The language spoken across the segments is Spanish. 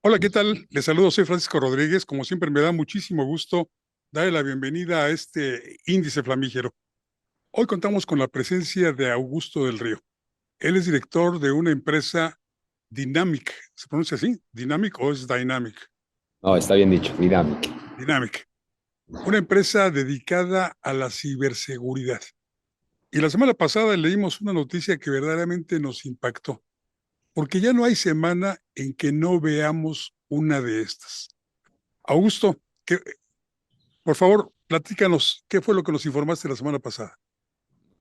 Hola, ¿qué tal? Les saludo, soy Francisco Rodríguez. Como siempre, me da muchísimo gusto darle la bienvenida a este índice flamígero. Hoy contamos con la presencia de Augusto del Río. Él es director de una empresa Dynamic. ¿Se pronuncia así? ¿Dynamic o es Dynamic? No, está bien dicho, dinámica. Dynamic. Una empresa dedicada a la ciberseguridad. Y la semana pasada leímos una noticia que verdaderamente nos impactó, porque ya no hay semana en que no veamos una de estas. Augusto, ¿qué, por favor, platícanos, ¿qué fue lo que nos informaste la semana pasada?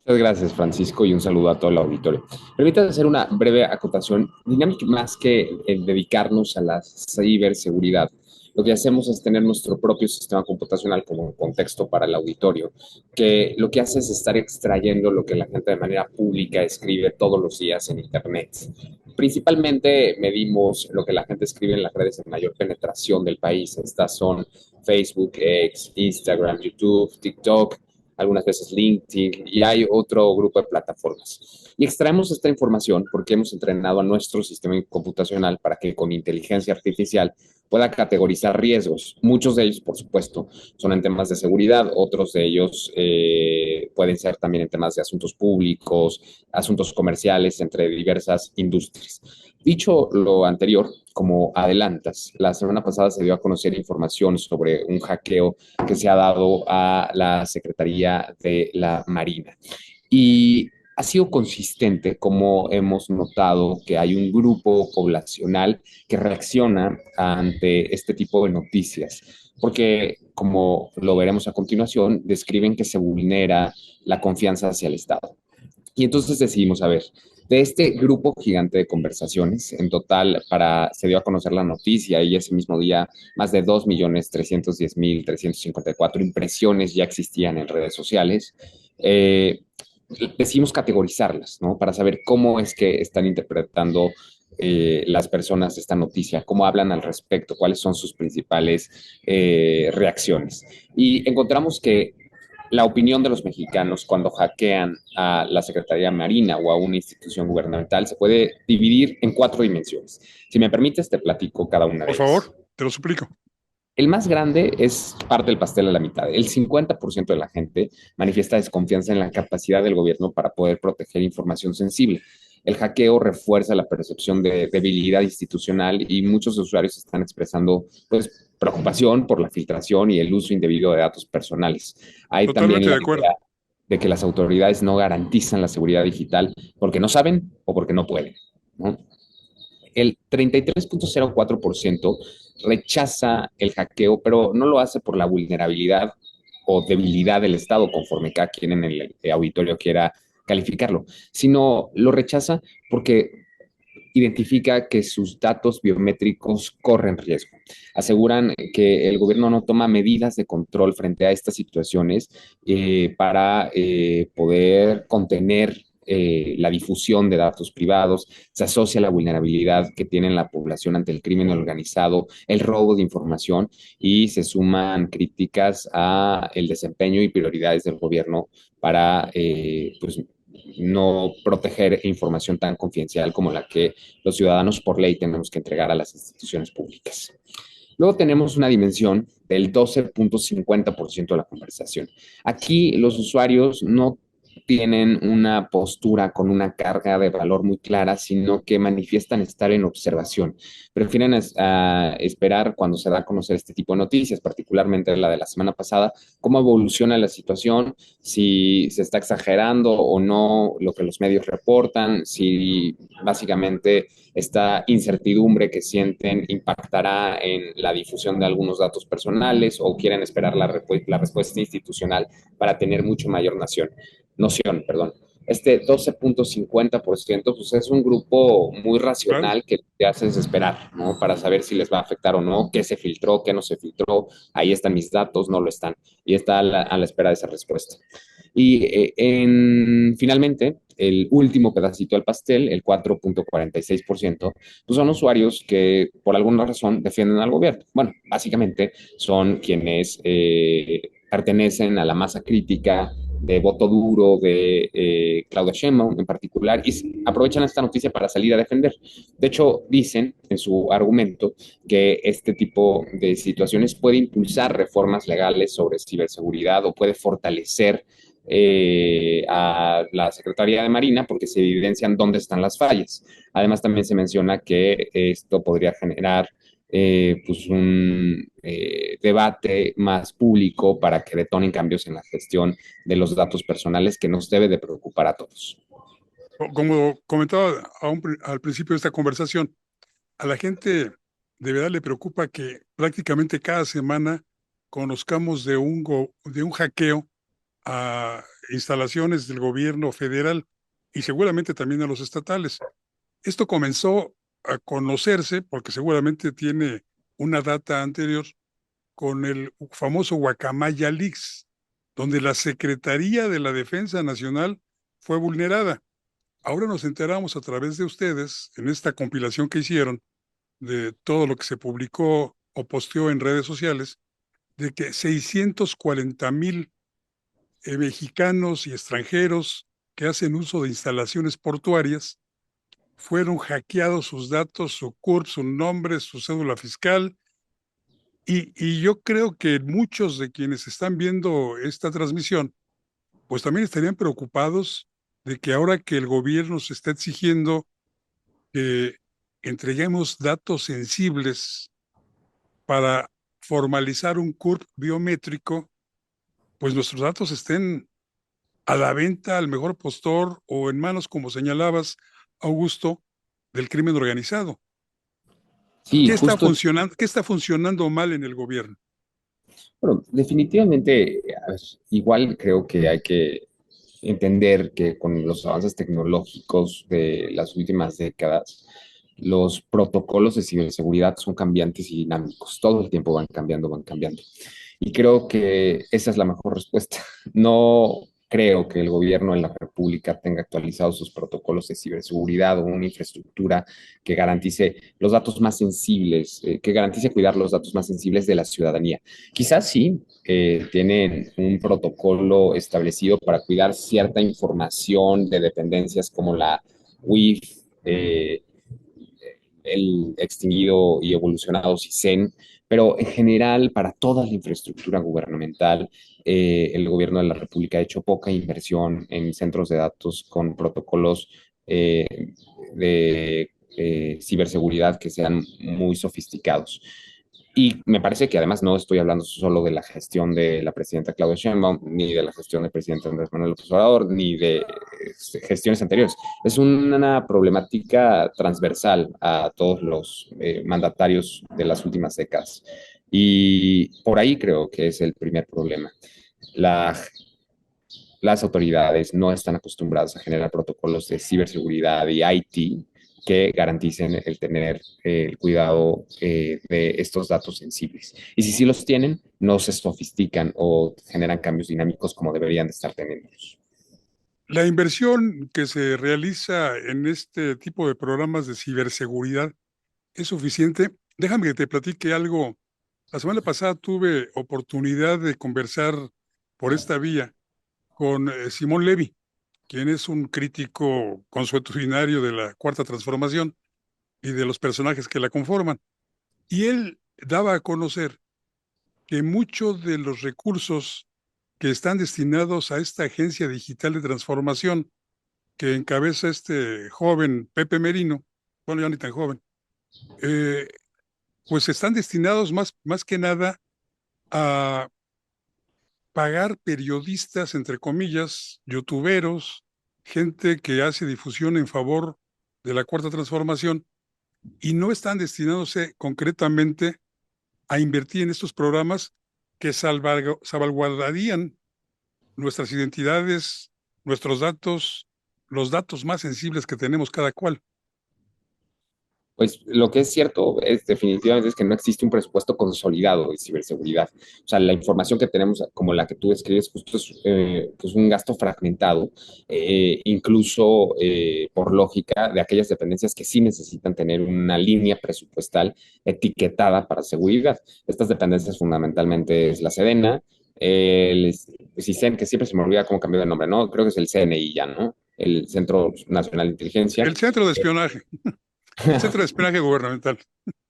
Muchas gracias, Francisco, y un saludo a todo el auditorio. Permítanme hacer una breve acotación. Dynamic, más que dedicarnos a la ciberseguridad, lo que hacemos es tener nuestro propio sistema computacional como contexto para el auditorio, que lo que hace es estar extrayendo lo que la gente de manera pública escribe todos los días en Internet. Principalmente medimos lo que la gente escribe en las redes de mayor penetración del país. Estas son Facebook, X, Instagram, YouTube, TikTok, algunas veces LinkedIn, y hay otro grupo de plataformas. Y extraemos esta información porque hemos entrenado a nuestro sistema computacional para que con inteligencia artificial pueda categorizar riesgos. Muchos de ellos, por supuesto, son en temas de seguridad, otros de ellos pueden ser también en temas de asuntos públicos, asuntos comerciales entre diversas industrias. Dicho lo anterior, como adelantas, la semana pasada se dio a conocer información sobre un hackeo que se ha dado a la Secretaría de la Marina. Y ha sido consistente como hemos notado que hay un grupo poblacional que reacciona ante este tipo de noticias, porque como lo veremos a continuación, describen que se vulnera la confianza hacia el Estado. Y entonces decidimos, a ver, de este grupo gigante de conversaciones, en total se dio a conocer la noticia y ese mismo día más de 2.310.354 impresiones ya existían en redes sociales. Eh, Decidimos categorizarlas, ¿no? Para saber cómo es que están interpretando las personas esta noticia, cómo hablan al respecto, cuáles son sus principales reacciones. Y encontramos que la opinión de los mexicanos cuando hackean a la Secretaría Marina o a una institución gubernamental se puede dividir en cuatro dimensiones. Si me permites, te platico cada una Por de ellas. favor, te lo suplico. El más grande es parte del pastel a la mitad. El 50% de la gente manifiesta desconfianza en la capacidad del gobierno para poder proteger información sensible. El hackeo refuerza la percepción de debilidad institucional y muchos usuarios están expresando pues, preocupación por la filtración y el uso indebido de datos personales. Hay también Totalmente la de acuerdo. idea de que las autoridades no garantizan la seguridad digital porque no saben o porque no pueden, ¿no? El 33.04% rechaza el hackeo, pero no lo hace por la vulnerabilidad o debilidad del Estado, conforme cada quien en el auditorio quiera calificarlo, sino lo rechaza porque identifica que sus datos biométricos corren riesgo. Aseguran que el gobierno no toma medidas de control frente a estas situaciones para poder contener la difusión de datos privados, se asocia la vulnerabilidad que tiene la población ante el crimen organizado, el robo de información y se suman críticas a el desempeño y prioridades del gobierno para pues, no proteger información tan confidencial como la que los ciudadanos por ley tenemos que entregar a las instituciones públicas. Luego tenemos una dimensión del 12.50% de la conversación. Aquí los usuarios no tienen una postura con una carga de valor muy clara, sino que manifiestan estar en observación. Prefieren esperar cuando se da a conocer este tipo de noticias, particularmente la de la semana pasada, cómo evoluciona la situación, si se está exagerando o no lo que los medios reportan, si básicamente esta incertidumbre que sienten impactará en la difusión de algunos datos personales o quieren esperar la respuesta institucional para tener mucho mayor noción, perdón. Este 12.50% pues es un grupo muy Claro. racional que te hace esperar, ¿no? Para saber si les va a afectar o no, qué se filtró, qué no se filtró, ahí están mis datos, no lo están, y está a la espera de esa respuesta. Y finalmente, el último pedacito del pastel, el 4.46%, pues son usuarios que por alguna razón defienden al gobierno. Bueno, básicamente son quienes pertenecen a la masa crítica de voto duro de Claudia Sheinbaum en particular, y aprovechan esta noticia para salir a defender. De hecho, dicen en su argumento que este tipo de situaciones puede impulsar reformas legales sobre ciberseguridad o puede fortalecer a la Secretaría de Marina porque se evidencian dónde están las fallas. Además, también se menciona que esto podría generar pues un debate más público para que detonen cambios en la gestión de los datos personales que nos debe de preocupar a todos. Como comentaba al principio de esta conversación, a la gente de verdad le preocupa que prácticamente cada semana conozcamos de un hackeo a instalaciones del gobierno federal y seguramente también a los estatales. Esto comenzó a conocerse, porque seguramente tiene una data anterior, con el famoso Guacamaya Leaks, donde la Secretaría de la Defensa Nacional fue vulnerada. Ahora nos enteramos a través de ustedes, en esta compilación que hicieron, de todo lo que se publicó o posteó en redes sociales, de que 640,000 mexicanos y extranjeros que hacen uso de instalaciones portuarias fueron hackeados sus datos, su CURP, su nombre, su cédula fiscal. Y yo creo que muchos de quienes están viendo esta transmisión, pues también estarían preocupados de que ahora que el gobierno se está exigiendo que entreguemos datos sensibles para formalizar un CURP biométrico, pues nuestros datos estén a la venta al mejor postor o en manos, como señalabas, Augusto, del crimen organizado. Sí, justo, Qué está funcionando mal en el gobierno? bueno, definitivamente, a ver, igual creo que hay que entender que con los avances tecnológicos de las últimas décadas, los protocolos de ciberseguridad son cambiantes y dinámicos. Todo el tiempo van cambiando, van cambiando. Y creo que esa es la mejor respuesta. No creo que el gobierno de la República tenga actualizados sus protocolos de ciberseguridad o una infraestructura que garantice los datos más sensibles, que garantice cuidar los datos más sensibles de la ciudadanía. Quizás sí, tienen un protocolo establecido para cuidar cierta información de dependencias como la UIF, el extinguido y evolucionado CISEN, pero en general, para toda la infraestructura gubernamental, el gobierno de la República ha hecho poca inversión en centros de datos con protocolos eh, de ciberseguridad que sean muy sofisticados. Y me parece que además no estoy hablando solo de la gestión de la presidenta Claudia Sheinbaum, ni de la gestión del presidente Andrés Manuel López Obrador, ni de gestiones anteriores. Es una problemática transversal a todos los mandatarios de las últimas décadas. Y por ahí creo que es el primer problema. La, las autoridades no están acostumbradas a generar protocolos de ciberseguridad y IT que garanticen el tener el cuidado de estos datos sensibles. Y si sí los tienen, no se sofistican o generan cambios dinámicos como deberían de estar teniendo. La inversión que se realiza en este tipo de programas de ciberseguridad es suficiente. Déjame que te platique algo. La semana pasada tuve oportunidad de conversar por esta vía con Simón Levy, quien es un crítico consuetudinario de la Cuarta Transformación y de los personajes que la conforman. Y él daba a conocer que muchos de los recursos que están destinados a esta agencia digital de transformación que encabeza este joven Pepe Merino, bueno, ya ni tan joven, eh, pues están destinados más que nada a pagar periodistas, entre comillas, youtuberos, gente que hace difusión en favor de la Cuarta Transformación y no están destinados concretamente a invertir en estos programas que salvaguardarían nuestras identidades, nuestros datos, los datos más sensibles que tenemos cada cual. Pues lo que es cierto es definitivamente es que no existe un presupuesto consolidado de ciberseguridad. O sea, la información que tenemos, como la que tú describes, justo es pues un gasto fragmentado, incluso por lógica de aquellas dependencias que sí necesitan tener una línea presupuestal etiquetada para seguridad. Estas dependencias fundamentalmente es la Sedena, el CISEN, que siempre se me olvida cómo cambió de nombre, ¿no? Creo que es el CNI ya, ¿no? El Centro Nacional de Inteligencia, El centro de espionaje, el centro de espionaje gubernamental.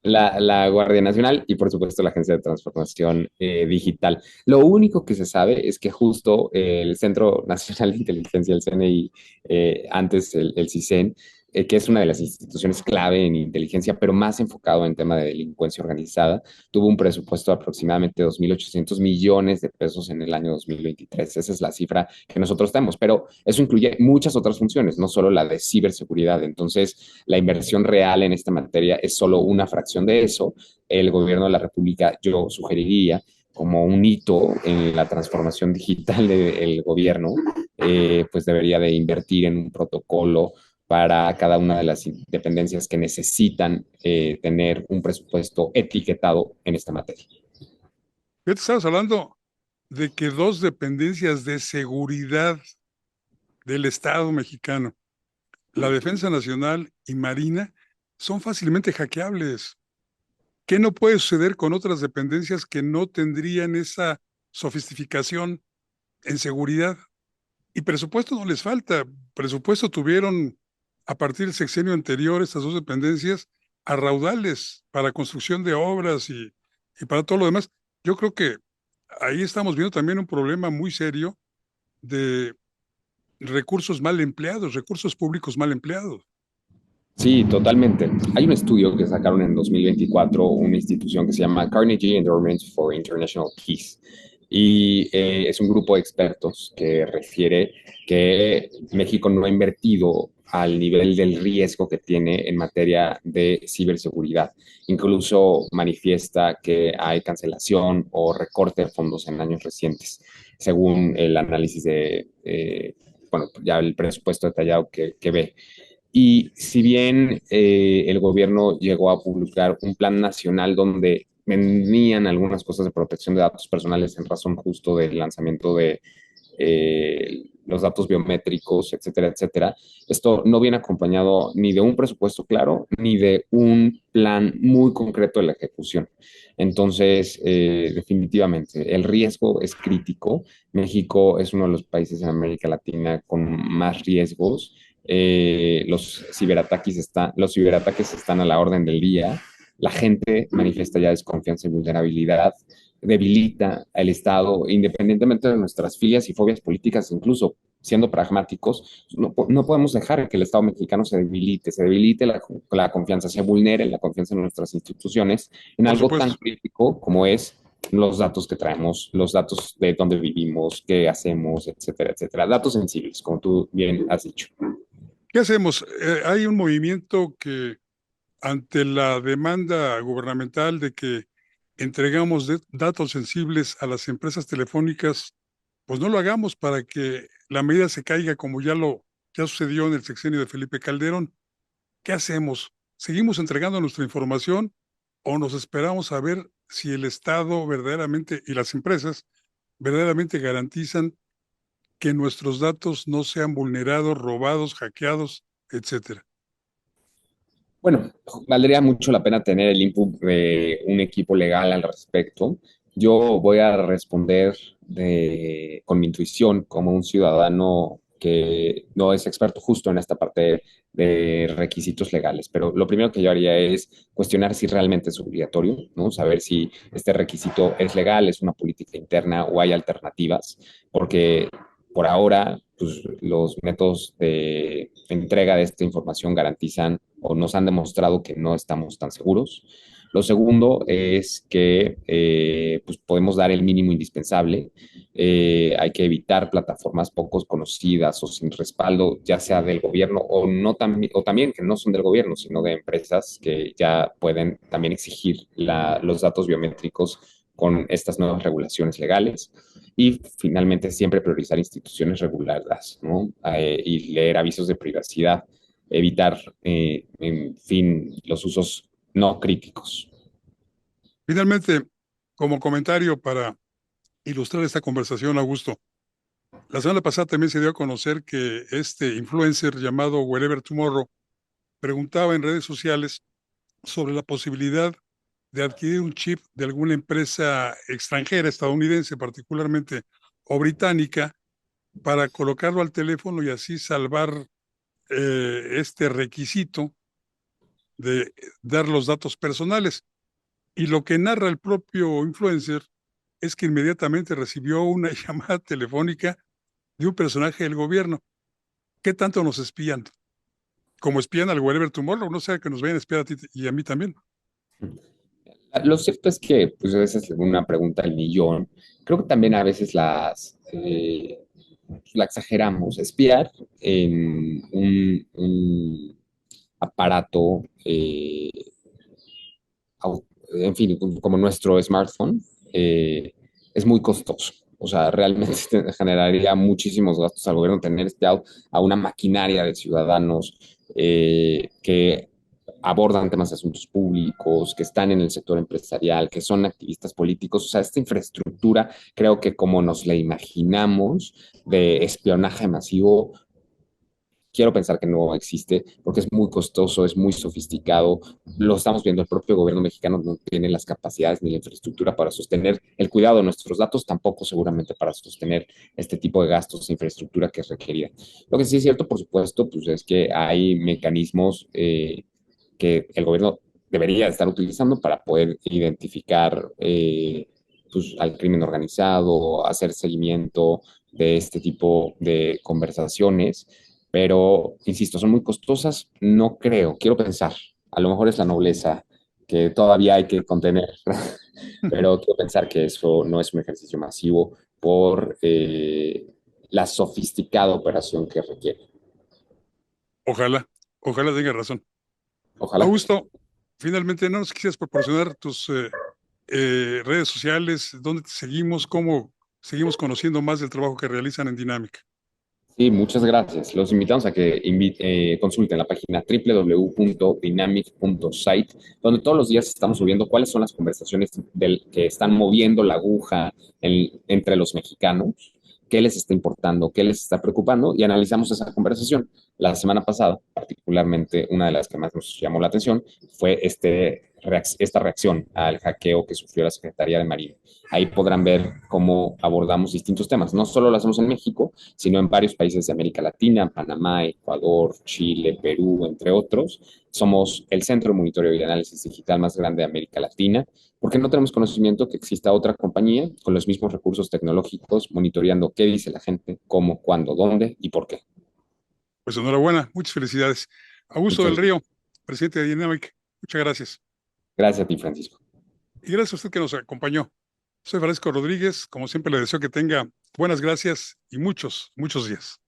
la Guardia Nacional y por supuesto la Agencia de Transformación Digital. Lo único que se sabe es que justo el Centro Nacional de Inteligencia, el CNI, antes el CISEN, que es una de las instituciones clave en inteligencia, pero más enfocado en tema de delincuencia organizada, tuvo un presupuesto de aproximadamente 2.800 millones de pesos en el año 2023. Esa es la cifra que nosotros tenemos, pero eso incluye muchas otras funciones, no solo la de ciberseguridad. Entonces, la inversión real en esta materia es solo una fracción de eso. El gobierno de la República, yo sugeriría, como un hito en la transformación digital del gobierno, pues debería de invertir en un protocolo para cada una de las dependencias que necesitan tener un presupuesto etiquetado en esta materia. Ya te estabas hablando de que dos dependencias de seguridad del Estado mexicano, la Defensa Nacional y Marina, son fácilmente hackeables. ¿Qué no puede suceder con otras dependencias que no tendrían esa sofisticación en seguridad? Y presupuesto no les falta. Presupuesto tuvieron a partir del sexenio anterior estas dos dependencias a raudales para construcción de obras y para todo lo demás. Yo creo que ahí estamos viendo también un problema muy serio de recursos mal empleados, recursos públicos mal empleados. Sí, totalmente. Hay un estudio que sacaron en 2024, una institución que se llama Carnegie Endowment for International Peace. Y es un grupo de expertos que refiere que México no ha invertido al nivel del riesgo que tiene en materia de ciberseguridad. Incluso manifiesta que hay cancelación o recorte de fondos en años recientes, según el análisis de, bueno, ya el presupuesto detallado que ve. Y si bien el gobierno llegó a publicar un plan nacional donde venían algunas cosas de protección de datos personales en razón justo del lanzamiento de los datos biométricos, etcétera, etcétera, esto no viene acompañado ni de un presupuesto claro, ni de un plan muy concreto de la ejecución. Entonces, definitivamente, el riesgo es crítico. México es uno de los países en América Latina con más riesgos. Los ciberataques están a la orden del día. La gente manifiesta ya desconfianza y vulnerabilidad, debilita al Estado, independientemente de nuestras filias y fobias políticas, incluso siendo pragmáticos, no podemos dejar que el Estado mexicano se debilite la confianza, se vulnere la confianza en nuestras instituciones en Por algo tan supuesto. crítico como es los datos que traemos, los datos de dónde vivimos, qué hacemos, etcétera, etcétera. Datos sensibles, como tú bien has dicho. ¿Qué hacemos? Hay un movimiento que ante la demanda gubernamental de que entregamos datos sensibles a las empresas telefónicas, pues no lo hagamos para que la medida se caiga como ya sucedió en el sexenio de Felipe Calderón. ¿Qué hacemos? ¿Seguimos entregando nuestra información o nos esperamos a ver si el Estado verdaderamente y las empresas verdaderamente garantizan que nuestros datos no sean vulnerados, robados, hackeados, etcétera? Bueno, valdría mucho la pena tener el input de un equipo legal al respecto. Yo voy a responder con mi intuición como un ciudadano que no es experto justo en esta parte de requisitos legales, pero lo primero que yo haría es cuestionar si realmente es obligatorio, ¿no? Saber si este requisito es legal, es una política interna o hay alternativas, porque por ahora, pues, los métodos de entrega de esta información garantizan o nos han demostrado que no estamos tan seguros. Lo segundo es que pues podemos dar el mínimo indispensable. Hay que evitar plataformas poco conocidas o sin respaldo, ya sea del gobierno o, no o también que no son del gobierno, sino de empresas que ya pueden también exigir los datos biométricos con estas nuevas regulaciones legales. Y finalmente, siempre priorizar instituciones reguladas, ¿no? Y leer avisos de privacidad, evitar, en fin, los usos no críticos. Finalmente, como comentario para ilustrar esta conversación, Augusto, la semana pasada también se dio a conocer que este influencer llamado Wherever Tomorrow preguntaba en redes sociales sobre la posibilidad de adquirir un chip de alguna empresa extranjera, estadounidense particularmente, o británica, para colocarlo al teléfono y así salvar este requisito de dar los datos personales. Y lo que narra el propio influencer es que inmediatamente recibió una llamada telefónica de un personaje del gobierno. ¿Qué tanto nos espían? Como espían al Wherever Tomorrow, no sea que nos vayan a espiar a ti y a mí también. Lo cierto es que, pues, esa es una pregunta del millón. Creo que también a veces la exageramos. Espiar en un aparato, en fin, como nuestro smartphone, es muy costoso. O sea, realmente generaría muchísimos gastos al gobierno tener espiado a una maquinaria de ciudadanos que abordan temas de asuntos públicos, que están en el sector empresarial, que son activistas políticos. O sea, esta infraestructura, creo que como nos la imaginamos, de espionaje masivo, quiero pensar que no existe porque es muy costoso, es muy sofisticado. Lo estamos viendo, el propio gobierno mexicano no tiene las capacidades ni la infraestructura para sostener el cuidado de nuestros datos, tampoco seguramente para sostener este tipo de gastos de infraestructura que es requerida. Lo que sí es cierto, por supuesto, pues es que hay mecanismos que el gobierno debería estar utilizando para poder identificar pues, al crimen organizado, hacer seguimiento de este tipo de conversaciones, pero, insisto, son muy costosas, no creo, quiero pensar, a lo mejor es la nobleza que todavía hay que contener, pero quiero pensar que eso no es un ejercicio masivo por la sofisticada operación que requiere. Ojalá, ojalá tenga razón. Ojalá. Augusto, finalmente, ¿no nos quisieras proporcionar tus redes sociales, dónde te seguimos, cómo seguimos conociendo más del trabajo que realizan en Dinámica? Sí, muchas gracias. Los invitamos a que consulten la página www.dynamic.site, donde todos los días estamos subiendo cuáles son las conversaciones que están moviendo la aguja entre los mexicanos, qué les está importando, qué les está preocupando, y analizamos esa conversación. La semana pasada, particularmente, una de las que más nos llamó la atención fue esta reacción al hackeo que sufrió la Secretaría de Marina. Ahí podrán ver cómo abordamos distintos temas. No solo lo hacemos en México, sino en varios países de América Latina, Panamá, Ecuador, Chile, Perú, entre otros. Somos el centro de monitoreo y análisis digital más grande de América Latina, porque no tenemos conocimiento que exista otra compañía con los mismos recursos tecnológicos monitoreando qué dice la gente, cómo, cuándo, dónde y por qué. Pues enhorabuena, muchas felicidades. Augusto del Muchas Río, presidente de Dynamic, muchas gracias. gracias a ti, Francisco. Y gracias a usted que nos acompañó. Soy Francisco Rodríguez, como siempre le deseo que tenga buenas gracias y muchos, muchos días.